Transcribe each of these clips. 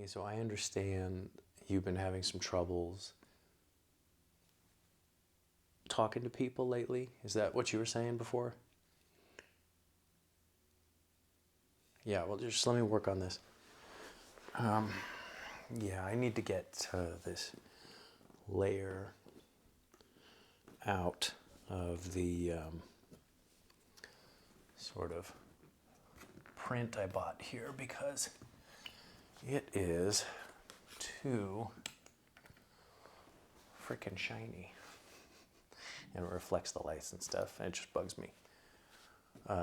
Okay, so I understand you've been having some troubles talking to people lately. Is that what you were saying before? Yeah, well, just let me work on this. Yeah, I need to get this layer out of the sort of print I bought here because it is too freaking shiny and it reflects the lights and stuff, and it just bugs me.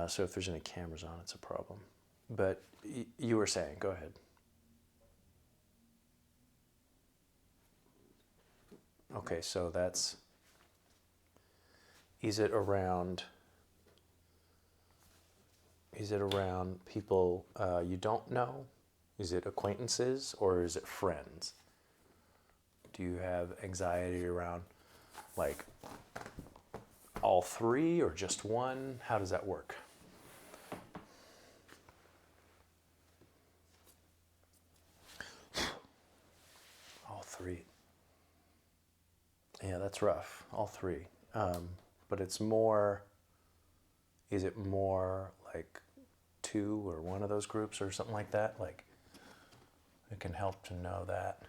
So if there's any cameras on, it's a problem. But you were saying, go ahead. Okay, so that's, is it around people you don't know? Is it acquaintances or is it friends? Do you have anxiety around like all three or just one? How does that work? All three. Yeah, that's rough. All three. But it's more, is it more like two or one of those groups or something like that? Like, it can help to know that.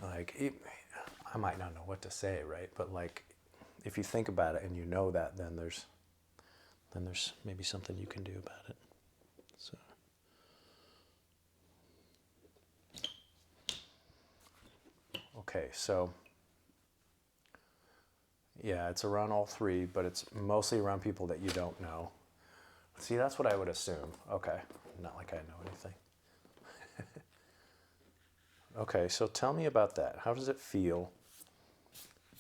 Like, I might not know what to say, right? But like, if you think about it and you know that, then there's maybe something you can do about it. So. Okay, so yeah, it's around all three, but it's mostly around people that you don't know. See, that's what I would assume. Okay, not like I know anything. Okay, so tell me about that. How does it feel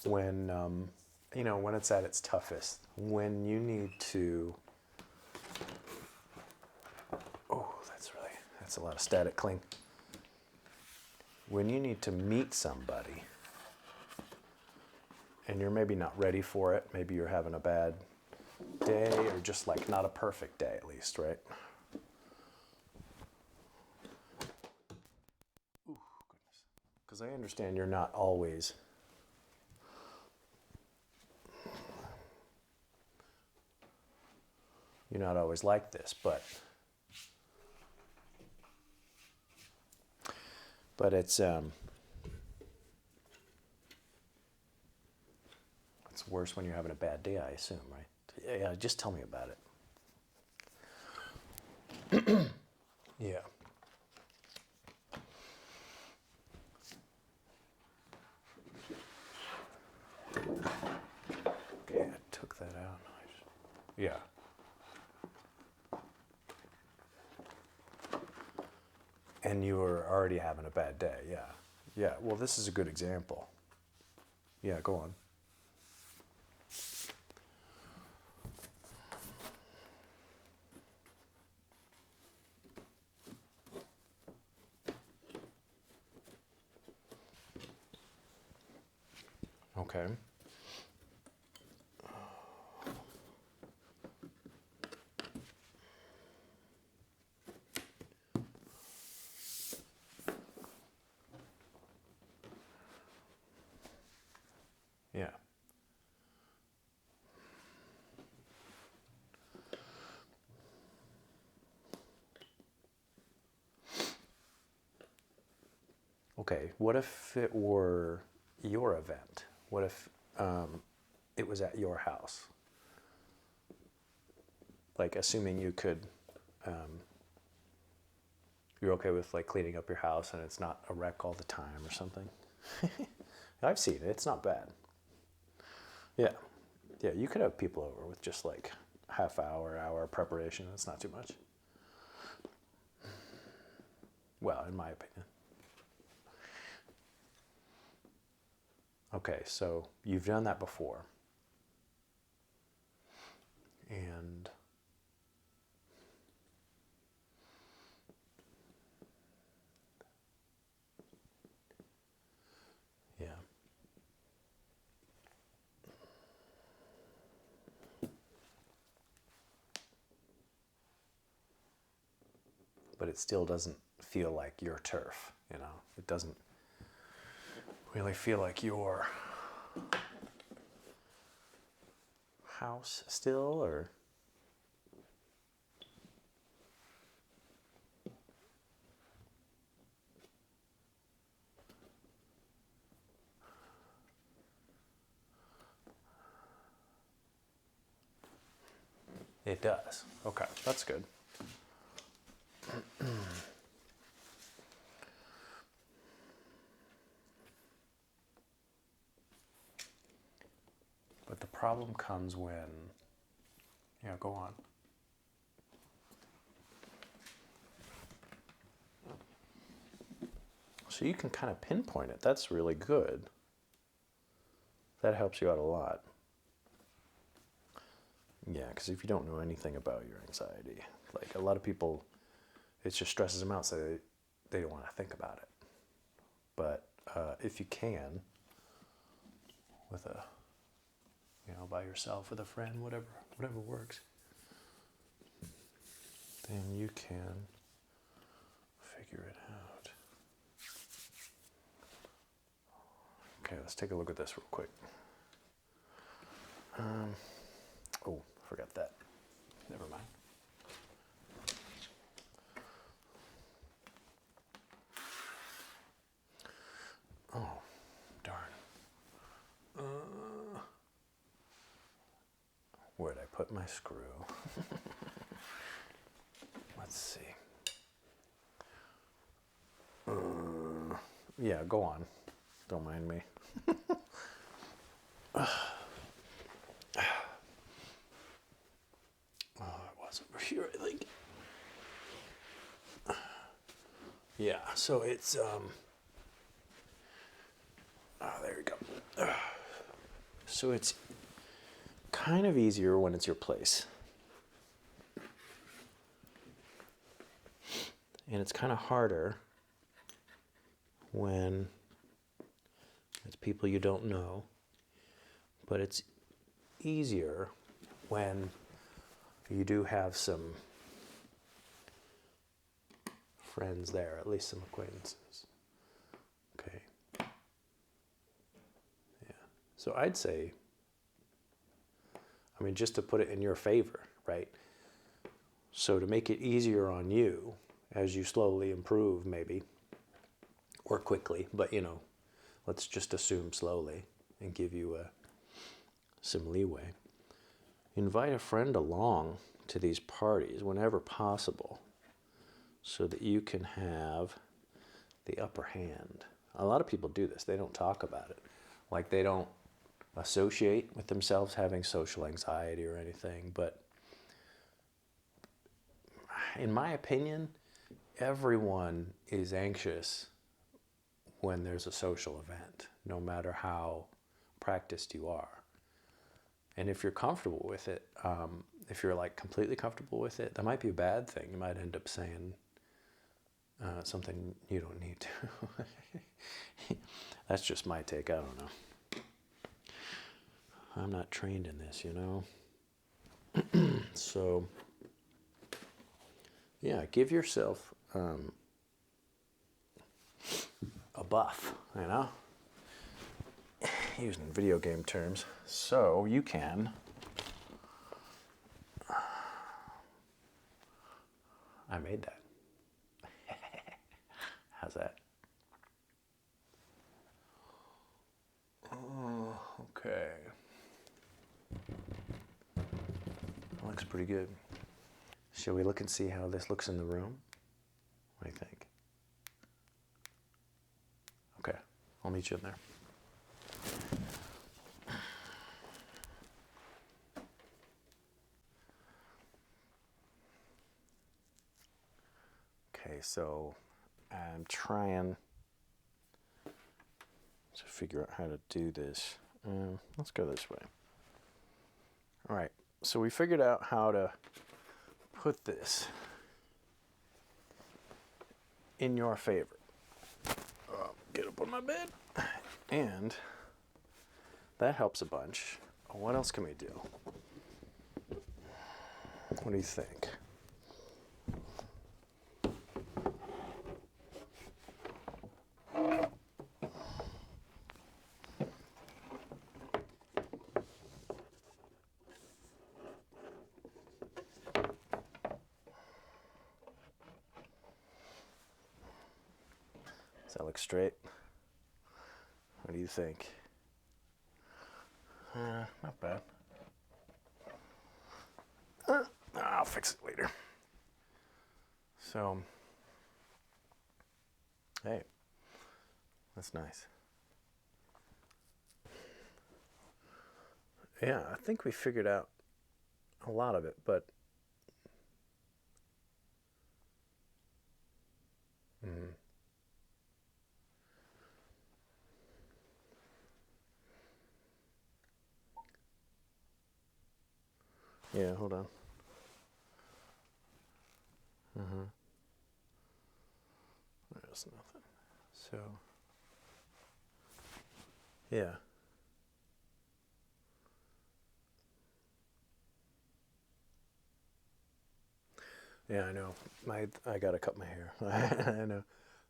when, when it's at its toughest? When you need to, oh, that's a lot of static cling. When you need to meet somebody and you're maybe not ready for it, maybe you're having a bad day or just like not a perfect day at least, right? Ooh, goodness. Because I understand you're not always like this, but it's worse when you're having a bad day, I assume, right? Yeah, just tell me about it. Yeah. Okay, I took that out. Yeah. And you were already having a bad day, yeah. Yeah, well, this is a good example. Yeah, go on. Okay. Yeah. Okay, what if it were your event? What if it was at your house? Like, assuming you could, you're okay with like cleaning up your house and it's not a wreck all the time or something. I've seen it, it's not bad. Yeah, yeah, you could have people over with just like hour preparation. It's not too much. Well, in my opinion. Okay, so you've done that before. And yeah. But it still doesn't feel like your turf, you know? It doesn't really feel like your house still, or... It does. Okay, that's good. But the problem comes when... Yeah, go on. So you can kind of pinpoint it. That's really good. That helps you out a lot. Yeah, because if you don't know anything about your anxiety, like a lot of people, it just stresses them out, so they don't want to think about it. But if you can, with a, you know, by yourself, with a friend, whatever works, then you can figure it out. Okay, let's take a look at this real quick. Oh, forgot that. Never mind. Oh, darn. Where'd I put my screw? Let's see. Yeah, go on. Don't mind me. Here, I think. Yeah, so it's oh, there we go. So it's kind of easier when it's your place, and it's kind of harder when it's people you don't know, but it's easier when you do have some friends there, at least some acquaintances. Okay. Yeah. So I'd say, I mean, just to put it in your favor, right? So to make it easier on you as you slowly improve, maybe, or quickly, but you know, let's just assume slowly and give you some leeway. Invite a friend along to these parties whenever possible so that you can have the upper hand. A lot of people do this. They don't talk about it. Like they don't associate with themselves having social anxiety or anything. But in my opinion, everyone is anxious when there's a social event, no matter how practiced you are. And if you're comfortable with it, if you're like completely comfortable with it, that might be a bad thing. You might end up saying something you don't need to. That's just my take. I don't know. I'm not trained in this, you know. So, yeah, give yourself a buff, you know. Using video game terms, so you can I made that. How's that? Oh, okay. That looks pretty good. Shall we look and see how this looks in the room? What do you think? Okay, I'll meet you in there. Okay, so I'm trying to figure out how to do this. Let's go this way. All right, so we figured out how to put this in your favor. Get up on my bed. And that helps a bunch. What else can we do? What do you think? that look straight? What do you think? Not bad. I'll fix it later. So, hey, that's nice. Yeah, I think we figured out a lot of it, but yeah, hold on. There's nothing. So, yeah. Yeah, I know. I gotta cut my hair. I know.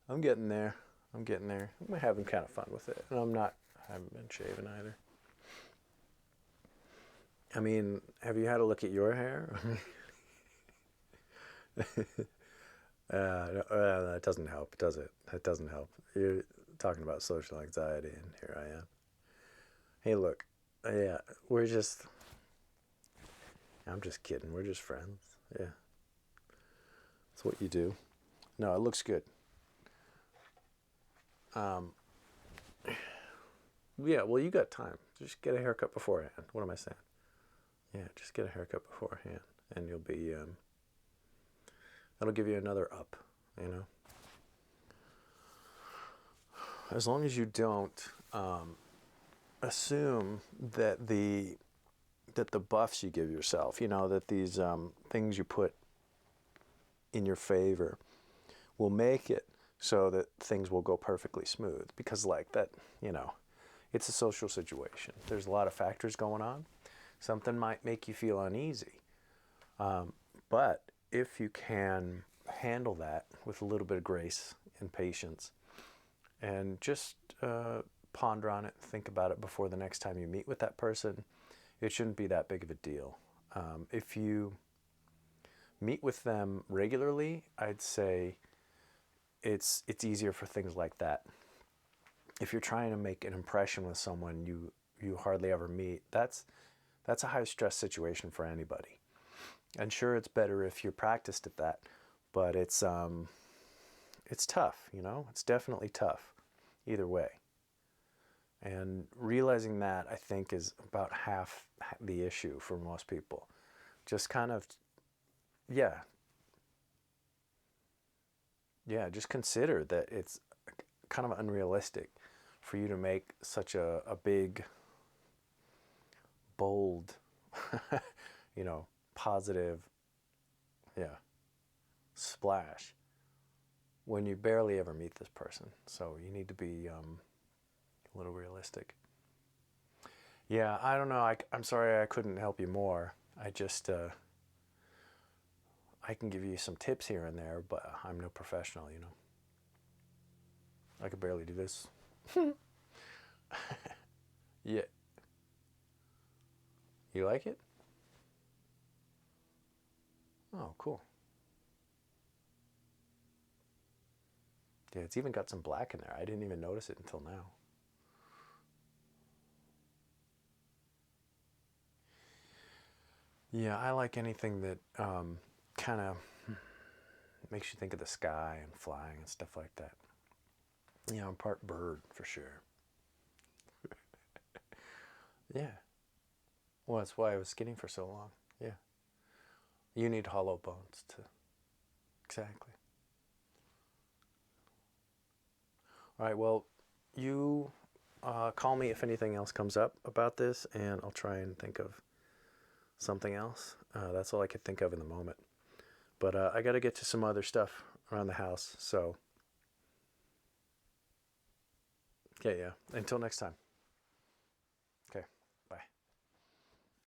I'm getting there. I'm getting there. I'm having kind of fun with it, and I haven't been shaving either. I mean, have you had a look at your hair? That doesn't help, does it? That doesn't help. You're talking about social anxiety, and here I am. Hey, look. Yeah, we're just. I'm just kidding. We're just friends. Yeah. That's what you do. No, it looks good. Yeah, well, you got time. Just get a haircut beforehand. What am I saying? Yeah, just get a haircut beforehand, and you'll be. That'll give you another up, you know. As long as you don't assume that the buffs you give yourself, you know, that these things you put in your favor will make it so that things will go perfectly smooth. Because like that, you know, it's a social situation. There's a lot of factors going on. Something might make you feel uneasy. But if you can handle that with a little bit of grace and patience and just ponder on it, think about it before the next time you meet with that person, it shouldn't be that big of a deal. If you meet with them regularly, I'd say it's easier for things like that. If you're trying to make an impression with someone you hardly ever meet, that's a high stress situation for anybody. And sure, it's better if you're practiced at that, but it's tough, you know. It's definitely tough, either way. And realizing that, I think, is about half the issue for most people. Just kind of, yeah, yeah. Just consider that it's kind of unrealistic for you to make such a big, bold, you know, positive, yeah, splash when you barely ever meet this person. So you need to be a little realistic. Yeah, I don't know. I'm sorry I couldn't help you more. I just, I can give you some tips here and there, but I'm no professional, you know. I could barely do this. Yeah. You like it? Oh, cool. Yeah, it's even got some black in there. I didn't even notice it until now. Yeah, I like anything that kind of makes you think of the sky and flying and stuff like that. Yeah, I'm part bird for sure. Yeah. Well, that's why I was skinny for so long. Yeah. You need hollow bones to. Exactly. All right, well, you call me if anything else comes up about this, and I'll try and think of something else. That's all I could think of in the moment. But I got to get to some other stuff around the house. So, yeah, yeah. Until next time.